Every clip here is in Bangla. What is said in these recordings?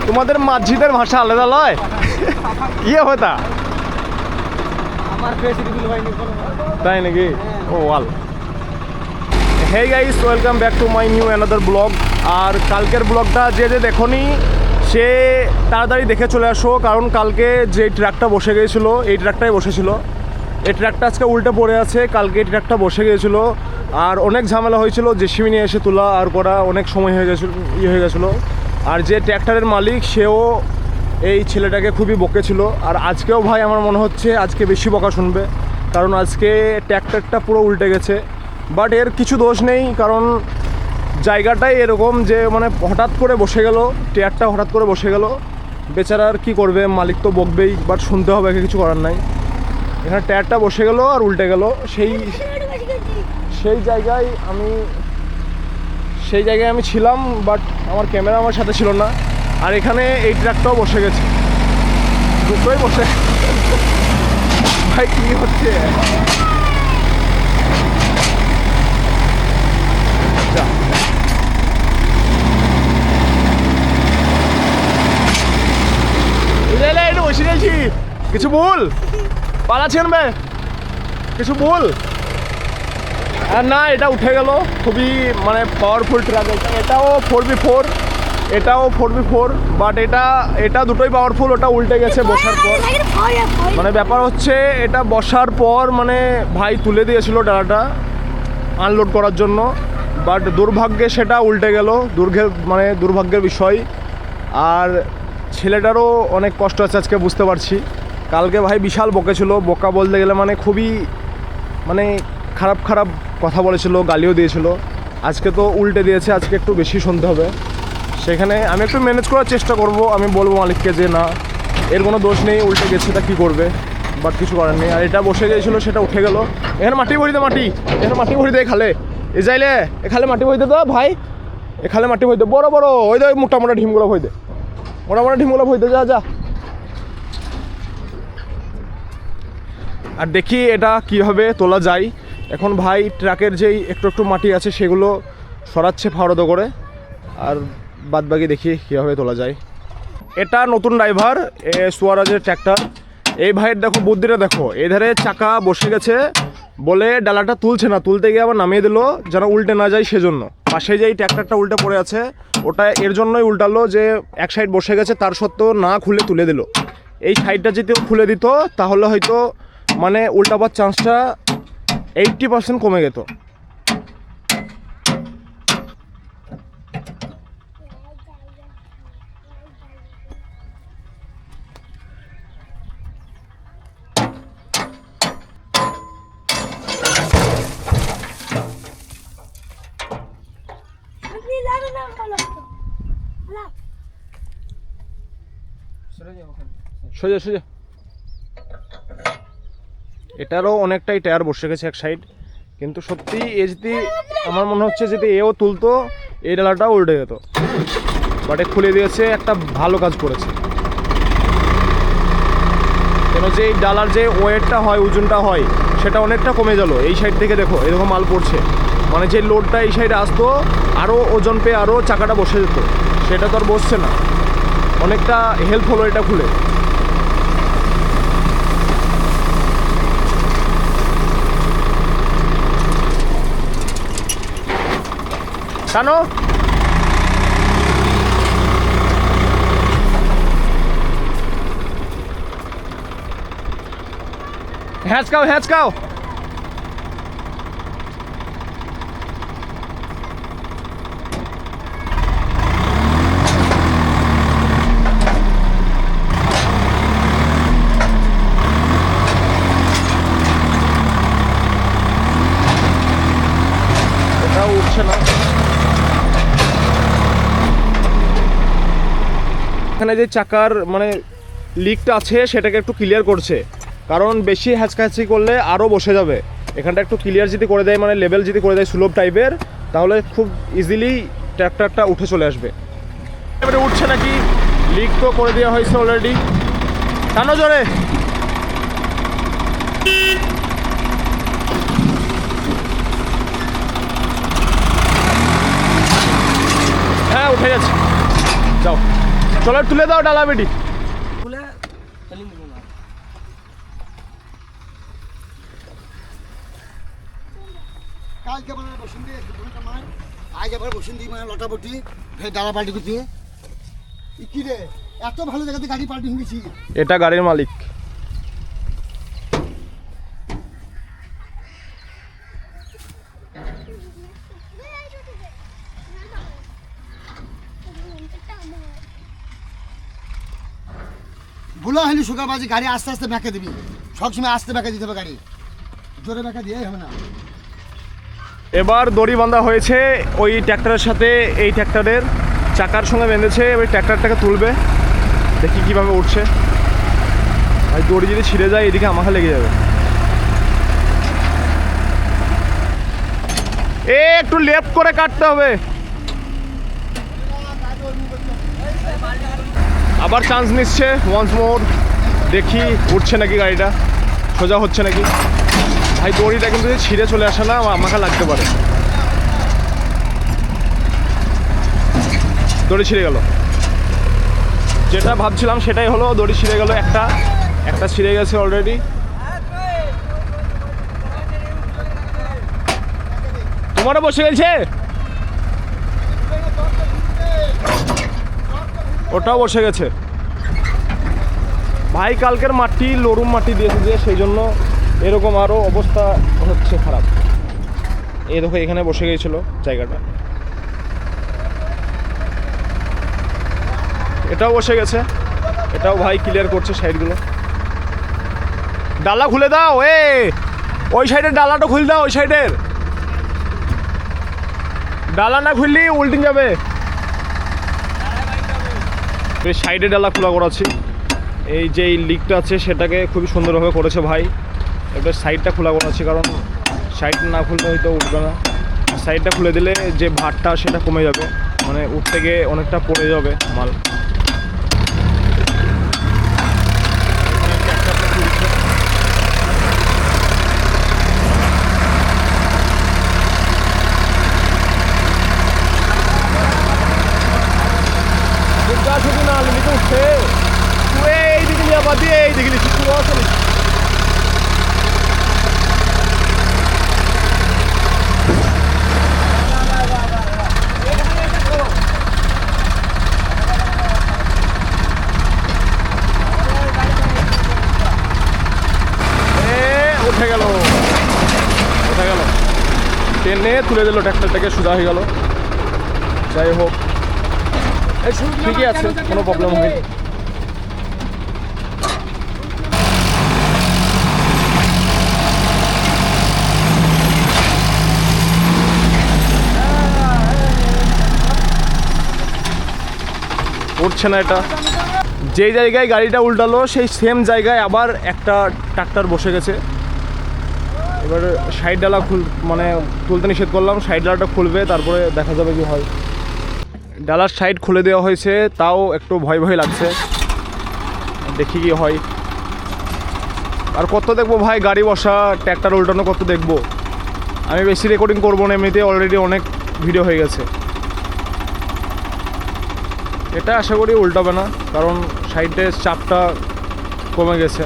তোমাদের মাঝিদের ভাষা আলাদা লয় কি হতা তাই নাকি ও ওয়াল hey guys welcome back to my new another blog. আর কালকের ব্লগটা যে দেখোনি সে তাড়াতাড়ি দেখে চলে আসো, কারণ কালকে যে ট্রাকটা বসে গিয়েছিলো এই ট্রাকটাই বসেছিল। এই ট্রাকটা আজকে উল্টে পড়ে আছে, কালকে এই ট্রাকটা বসে গিয়েছিলো আর অনেক ঝামেলা হয়েছিল, জেসিবি নিয়ে এসে তোলা আর করা অনেক সময় হয়ে গেছিলো। আর যে ট্র্যাক্টরের মালিক সেও এই ছেলেটাকে খুবই বকেছিল। আর আজকেও ভাই আমার মনে হচ্ছে আজকে বেশি বকা শুনবে, কারণ আজকে ট্র্যাক্টরটা পুরো উল্টে গেছে। বাট এর কিছু দোষ নেই, কারণ জায়গাটাই এরকম যে মানে হঠাৎ করে বসে গেল, ট্র্যাকটা হঠাৎ করে বসে গেল, বেচারার কি করবে, মালিক তো বকবেই, বাট শুনতে হবে, কিছু করার নাই। এখানে ট্র্যাকটা বসে গেল আর উল্টে গেল, সেই জায়গায় আমি ছিলাম, বাট আমার ক্যামেরা আমার সাথে ছিল না। আর এখানে এই ট্রাকটাও বসে গেছে, দুটোই বসে ভাই কি হচ্ছে একটু বসে গেছি, কিছু বল পালাচ্ছেন বে, কিছু বল। আর না এটা উঠে গেল, খুবই মানে পাওয়ারফুল ট্রাক। এটাও 4x4, এটাও 4x4, বাট এটা দুটোই পাওয়ারফুল। ওটা উল্টে গেছে বসার পর, মানে ব্যাপার হচ্ছে এটা বসার পর মানে ভাই তুলে দিয়েছিল ডালাটা আনলোড করার জন্য, বাট দুর্ভাগ্যে সেটা উল্টে গেল, দুর্ভাগ্যের বিষয়। আর ছেলেটারও অনেক কষ্ট আছে আজকে, বুঝতে পারছি। কালকে ভাই বিশাল বকেছিল, বকা বলতে গেলে মানে খুবই মানে খারাপ কথা বলেছিল, গালিও দিয়েছিল। আজকে তো উল্টে দিয়েছে, আজকে একটু বেশি শুনতে হবে। সেখানে আমি একটু ম্যানেজ করার চেষ্টা করব, আমি বলবো মালিককে যে না এর কোনো দোষ নেই, উল্টে গেছে, তা কী করবে, বাট কিছু করার নেই। আর এটা বসে গিয়েছিলো, সেটা উঠে গেল। এখানে মাটি ভরি দে, এখানে মাটি ভরি দে, খালে এ যাইলে এখানে মাটি ভরি দে তো ভাই, এখানে মাটি ভরি দে, বড় ওই দে মোটা ঢিমগুলো ভরি দে, মোটা ঢিমগুলো ভরি দে, যা। আর দেখি এটা কীভাবে তোলা যায়। এখন ভাই ট্রাকের যেই একটু মাটি আছে সেগুলো সরাচ্ছে ফাওড়াতো করে, আর বাদবাকি দেখি কীভাবে তোলা যায়। এটা নতুন ড্রাইভার সোয়ারাজের ট্র্যাক্টর। এই ভাইয়ের দেখো বুদ্ধিটা দেখো, এধারে চাকা বসে গেছে বলে ডালাটা তুলছে না, তুলতে গিয়ে আবার নামিয়ে দিল যেন উল্টে না যায় সেজন্য। পাশে যেই ট্র্যাক্টরটা উল্টে পড়ে আছে ওটা এর জন্যই উল্টালো, যে এক সাইড বসে গেছে তার সত্ত্বেও না খুলে তুলে দিল। এই সাইডটা যদি খুলে দিত তাহলে হয়তো মানে উল্টাবার চান্সটা 80% কমে যেত। সোজা এটারও অনেকটাই টায়ার বসে গেছে এক সাইড, কিন্তু সত্যি এ যদি আমার মনে হচ্ছে যদি এও তুলতো এই ডালাটাও উল্টে যেত, বাট খুলে দিয়েছে, একটা ভালো কাজ করেছে। কেন যে এই ডালার যে ওয়েটটা হয়, ওজনটা হয়, সেটা অনেকটা কমে গেল। এই সাইড থেকে দেখো এরকম মাল পড়ছে, মানে যে লোডটা এই সাইডে আসতো আরও ওজন পেয়ে আরও চাকাটা বসে যেত, সেটা তো আর বসছে না। অনেকটা হেল্প হলো এটা খুলে। কেন হ্যাঁচকাও এটাও উঠছে না। এখানে যে চাকার মানে লিকটা আছে সেটাকে একটু ক্লিয়ার করছে, কারণ বেশি হ্যাচকাহ্যাচি করলে আরও বসে যাবে। এখানটা একটু ক্লিয়ার যদি করে দেয়, মানে লেভেল যদি করে দেয় স্লোপ টাইপের, তাহলে খুব ইজিলি ট্র্যাক্টরটা উঠে চলে আসবে। এবারে উঠছে নাকি, লিক তো করে দেওয়া হয়েছে অলরেডি। টানো জোরে, হ্যাঁ উঠে গেছে, যাও। চলো তুলে দাও ডালা বেটি। কালকে মানে বসুন দিয়ে মার আজ আবার বসুন দিয়ে মানে লটা বটি ফের ডালা পাল্টি করতে কি রে এত ভালো জায়গাতে গাড়ি পাল্টি হয়ে গেছি। এটা গাড়ির মালিক। ভুলা হলি সুগারবাজি গাড়ি আস্তে আস্তে ব্যাকে দিবি, সবসময় আস্তে ব্যাকে দিতে হবে, গাড়ি জোরে ব্যাকে দিয়ে হবে না। এবার দড়ি বাঁধা হয়েছে ওই ট্র্যাক্টরের সাথে, এই ট্র্যাক্টরের চাকার সঙ্গে বেঁধেছে। এবার ট্র্যাক্টরটাকে তুলবে, দেখি কিভাবে উঠছে। আর দড়ি যদি ছিঁড়ে যায় এদিকে আমাকে লেগে যাবে। একটু লেফট করে কাটতে হবে। আবার চান্স নিচ্ছে ওয়ান্স মোর, দেখি উঠছে নাকি গাড়িটা, সোজা হচ্ছে নাকি। ভাই দড়িটা কিন্তু ছিঁড়ে চলে আসে না, আমাকে লাগতে পারে। দড়ি ছিঁড়ে গেল, যেটা ভাবছিলাম সেটাই হলো, দড়ি ছিঁড়ে গেল। একটা ছিঁড়ে গেছে অলরেডি। তোমারও বসে গেছে, ওটাও বসে গেছে। ভাই কালকের মাটি লরুম মাটি দিয়েছে যে, সেই জন্য এরকম আরও অবস্থা হচ্ছে খারাপ। এই দেখো এখানে বসে গিয়েছিল জায়গাটা, এটাও বসে গেছে। এটাও ভাই ক্লিয়ার করছে সাইডগুলো। ডালা খুলে দাও, ওই সাইডের ডালাটা খুলে দাও। ওই সাইডের ডালা না খুললি উল্টিং যাবে। সাইডে ডালা খোলা করাচ্ছি। এই যে লিকটা আছে সেটাকে খুবই সুন্দরভাবে করেছে ভাই। এবার সাইডটা খোলা করাচ্ছি, কারণ সাইড না খুললে হয়তো উঠবে না। সাইডটা খুলে দিলে যে ভারটা সেটা কমে যাবে, মানে উঠতে গিয়ে অনেকটা পড়ে যাবে মাল। শুধু না লিখে উঠছে, এই দিকে নিয়ে আবার দিয়ে এই দিকে লিখছি শুরু আছে। উঠে গেল, টেনে তুলে দিল ট্র্যাক্টরটাকে, সোজা হয়ে গেল। যাই হোক ঠিকই আছে, কোনো প্রবলেম হয়নি। উঠছে না এটা। যেই জায়গায় গাড়িটা উল্টালো সেই সেম জায়গায় আবার একটা ট্রাক্টর বসে গেছে। এবার সাইড ডালা মানে তুলতে নিষেধ করলাম, সাইড ডালাটা খুলবে, তারপরে দেখা যাবে কি হয়। ডালার সাইড খুলে দেওয়া হয়েছে, তাও একটু ভয় ভয় লাগছে, দেখি কি হয়। আর কত দেখবো ভাই গাড়ি বসা, ট্র্যাক্টর উল্টানো কত দেখবো। আমি বেশি রেকর্ডিং করবো না, এমনিতে অলরেডি অনেক ভিডিও হয়ে গেছে। এটা আশা করি উল্টাবে না, কারণ সাইডের চাপটা কমে গেছে।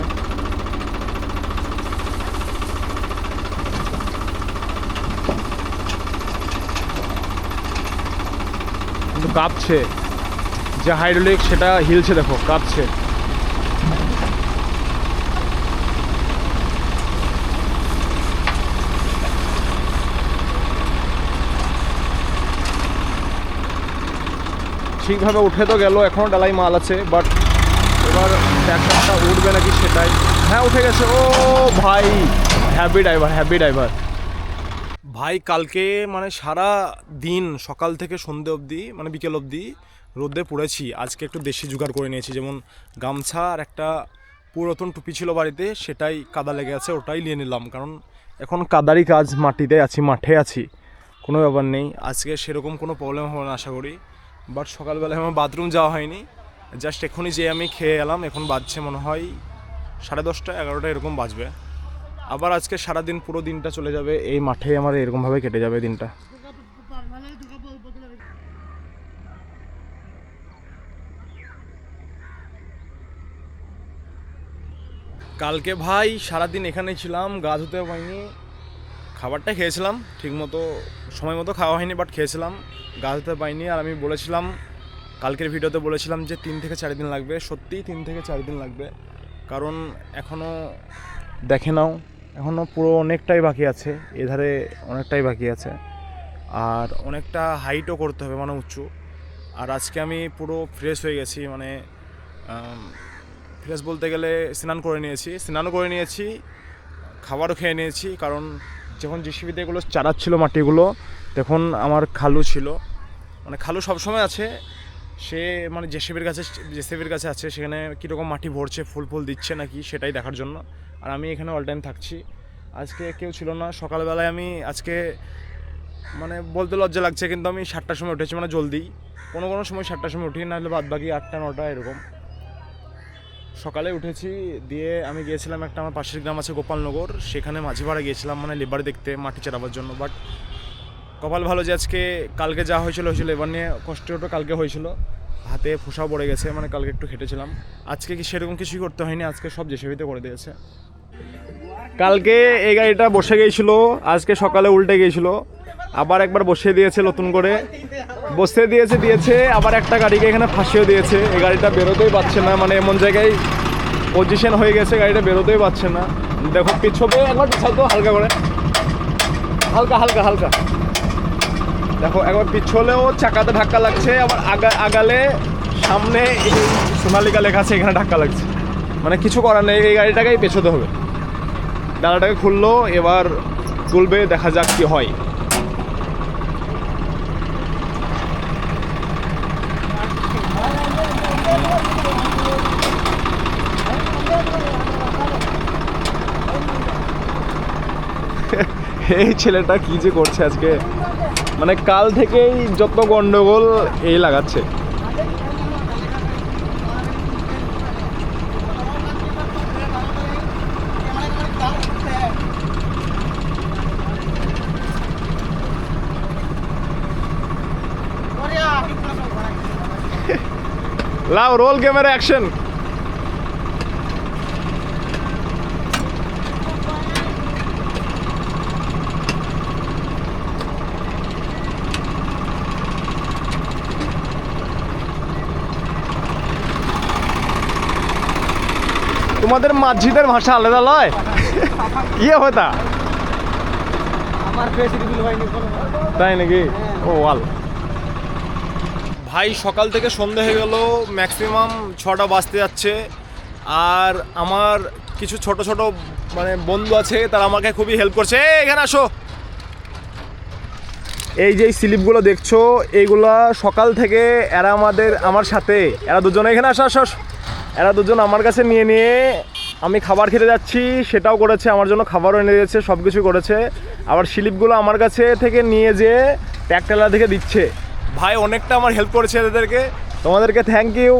কিন্তু কাঁপছে, যে হাইড্রোলিক সেটা হিলছে, দেখো কাঁপছে। ঠিকভাবে উঠে তো গেল, এখনও ডালাই মাল আছে, বাট এবার ট্র্যাক্টরটা উঠবে নাকি সেটাই। হ্যাঁ উঠে গেছে। ও ভাই হ্যাপি ড্রাইভার। ভাই কালকে মানে সারা দিন সকাল থেকে সন্ধে অবধি, মানে বিকেল অবধি রোদে পড়েছি। আজকে একটু দেশি জোগাড় করে নিয়েছি, যেমন গামছা আর একটা পুরাতন টুপি ছিল বাড়িতে, সেটাই কাদা লেগে আছে, ওটাই নিয়ে নিলাম। কারণ এখন কাদারই কাজ, মাটিতে আছি, মাঠে আছি, কোনো ব্যাপার নেই। আজকে সেরকম কোনো প্রবলেম হবে না আশা করি। বাট সকালবেলায় আমার বাথরুম যাওয়া হয়নি, জাস্ট এখনই যে আমি খেয়ে এলাম। এখন বাজছে মনে হয় 10:30 11টা এরকম বাজবে। আবার আজকে সারাদিন পুরো দিনটা চলে যাবে এই মাঠে, আমার এরকমভাবে কেটে যাবে দিনটা। কালকে ভাই সারাদিন এখানেই ছিলাম, গা ধুতে পাইনি, খাবারটা খেয়েছিলাম ঠিকমতো, সময় মতো খাওয়া হয়নি, বাট খেয়েছিলাম, গা ধুতে পাইনি। আর আমি বলেছিলাম কালকের ভিডিওতে বলেছিলাম যে 3 থেকে 4 দিন লাগবে, সত্যিই 3 থেকে 4 দিন লাগবে, কারণ এখনও দেখে নাও এখনও পুরো অনেকটাই বাকি আছে, এধারে অনেকটাই বাকি আছে, আর অনেকটা হাইটও করতে হবে, মানে উঁচু। আর আজকে আমি পুরো ফ্রেশ হয়ে গেছি, মানে ফ্রেশ বলতে গেলে স্নানও করে নিয়েছি, খাবারও খেয়ে নিয়েছি, কারণ যখন জিসিবিতে এগুলো চারাচ্ছিল মাটিগুলো, তখন আমার খালু ছিল, মানে খালু সবসময় আছে, সে মানে জেসিবির কাছে আছে, সেখানে কীরকম মাটি ভরছে, ফুল দিচ্ছে নাকি সেটাই দেখার জন্য। আর আমি এখানে অল টাইম থাকছি। আজকে কেউ ছিল না, সকালবেলায় আমি আজকে মানে বলতে লজ্জা লাগছে, কিন্তু আমি 7টার সময় উঠেছি, মানে জলদি, কোনো সময় 7টার সময় উঠি, নাহলে বাদ বাকি 8টা 9টা এরকম সকালে উঠেছি। দিয়ে আমি গিয়েছিলাম একটা আমার পাশের গ্রাম আছে গোপালনগর, সেখানে মাঝিপাড়া গিয়েছিলাম মানে লেবার দেখতে, মাটি চারাবার জন্য। বাট কপাল ভালো যে আজকে, কালকে যা হয়েছিল লেবার নিয়ে কষ্টটা কালকে হয়েছিল, হাতে ফোসা পড়ে গেছে, মানে কালকে একটু খেটেছিলাম। আজকে কি সেরকম কিছুই করতে হয়নি, আজকে সব জেসিবিতে করে দিয়েছে। কালকে এই গাড়িটা বসে গিয়েছিল, আজকে সকালে উল্টে গিয়েছিল, আবার একবার বসিয়ে দিয়েছে নতুন করে, দিয়েছে আবার একটা গাড়িকে এখানে ফাঁসিয়ে দিয়েছে। এই গাড়িটা বেরোতেই পারছে না, মানে এমন জায়গায় পজিশন হয়ে গেছে, গাড়িটা বেরোতেই পারছে না। দেখো পিছবে একবার পিছাল তো, হালকা করে, হালকা দেখো, একবার পিছলেও চাকাতে ধাক্কা লাগছে, আবার আগালে সামনে এই সোনালিকা লেখা আছে, এখানে ধাক্কা লাগছে, মানে কিছু করার নেই, এই গাড়িটাকেই পেছোতে হবে। ডালাটাকে খুললো, এবার তুলবে, দেখা যাক কি হয়। এই ছেলেটা কি যে করছে আজকে, মানে কাল থেকেই যত গন্ডগোল এই লাগাচ্ছে। লাও রোল ক্যামেরা অ্যাকশন। তোমাদের মাঝিদের ভাষা আলাদা লয়, কি হয় তা? তাই নাকি? ও ওয়াল ভাই, সকাল থেকে সন্ধে হয়ে গেল, ম্যাক্সিমাম 6টা বাজতে যাচ্ছে। আর আমার কিছু ছোট মানে বন্ধু আছে, তারা আমাকে খুবই হেল্প করছে। এখানে আসো, এই যে স্লিপগুলো দেখছো, এইগুলা সকাল থেকে এরা আমার সাথে, এরা দুজনে এখানে আসো, এরা দুজন আমার কাছে নিয়ে আমি খাবার খেতে যাচ্ছি সেটাও করেছে, আমার জন্য খাবারও এনে দিয়েছে, সব কিছু করেছে। আবার স্লিপগুলো আমার কাছে থেকে নিয়ে যেয়ে ট্যাক্টরলা থেকে দিচ্ছে। ভাই অনেকটা আমার হেল্প করেছে এদেরকে, তোমাদেরকে থ্যাংক ইউ।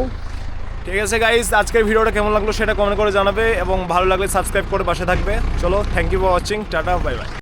ঠিক আছে গাইস, আজকের ভিডিওটা কেমন লাগলো সেটা কমেন্ট করে জানাবে, এবং ভালো লাগলে সাবস্ক্রাইব করে পাশে থাকবে। চলো, থ্যাংক ইউ ফর ওয়াচিং, টাটা, বাই বাই।